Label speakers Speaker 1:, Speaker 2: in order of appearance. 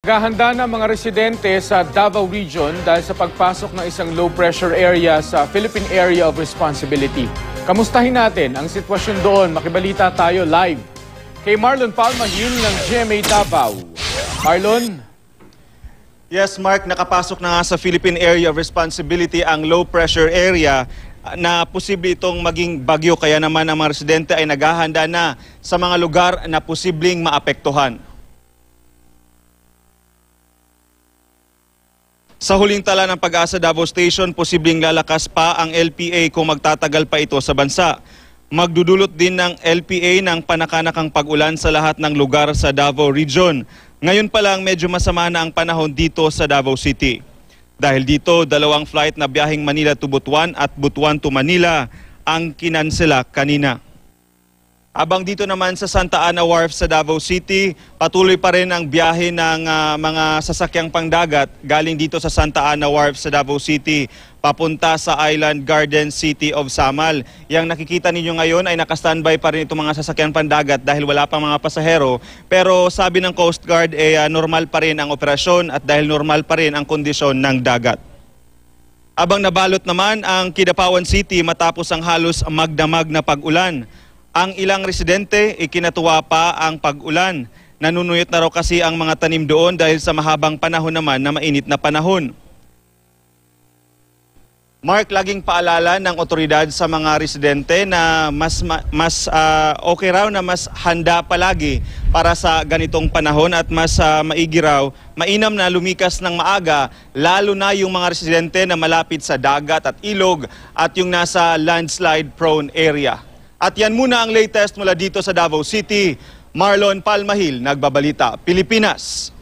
Speaker 1: Naghahanda na mga residente sa Davao Region dahil sa pagpasok ng isang low-pressure area sa Philippine Area of Responsibility. Kamustahin natin ang sitwasyon doon. Makibalita tayo live kay Marlon Palmahil ng GMA Davao. Marlon?
Speaker 2: Yes, Mark, nakapasok na nga sa Philippine Area of Responsibility ang low-pressure area na posible itong maging bagyo. Kaya naman ang mga residente ay naghahanda na sa mga lugar na posibleng maapektuhan. Sa huling tala ng Pag-asa Davao Station, posibleng lalakas pa ang LPA kung magtatagal pa ito sa bansa. Magdudulot din ng LPA ng panakanakang pag-ulan sa lahat ng lugar sa Davao Region. Ngayon pa lang medyo masama na ang panahon dito sa Davao City. Dahil dito, 2 flight na biyaheng Manila to Butuan at Butuan to Manila ang kinansela kanina. Abang dito naman sa Santa Ana Wharf sa Davao City, patuloy pa rin ang biyahe ng mga sasakyang pangdagat galing dito sa Santa Ana Wharf sa Davao City papunta sa Island Garden City of Samal. Yang nakikita ninyo ngayon ay nakastandby pa rin itong mga sasakyang pandagat dahil wala pang mga pasahero. Pero sabi ng Coast Guard, normal pa rin ang operasyon at dahil normal pa rin ang kondisyon ng dagat. Abang nabalot naman ang Kidapawan City matapos ang halos magdamag na pag-ulan. Ang ilang residente, ikinatuwa pa ang pag-ulan. Nanunuyot na raw kasi ang mga tanim doon dahil sa mahabang panahon naman na mainit na panahon. Mark, laging paalala ng otoridad sa mga residente na mas okay raw na mas handa palagi para sa ganitong panahon at mas maigi raw, mainam na lumikas ng maaga, lalo na yung mga residente na malapit sa dagat at ilog at yung nasa landslide prone area. At yan muna ang latest mula dito sa Davao City. Marlon Palmahil, Nagbabalita, Pilipinas.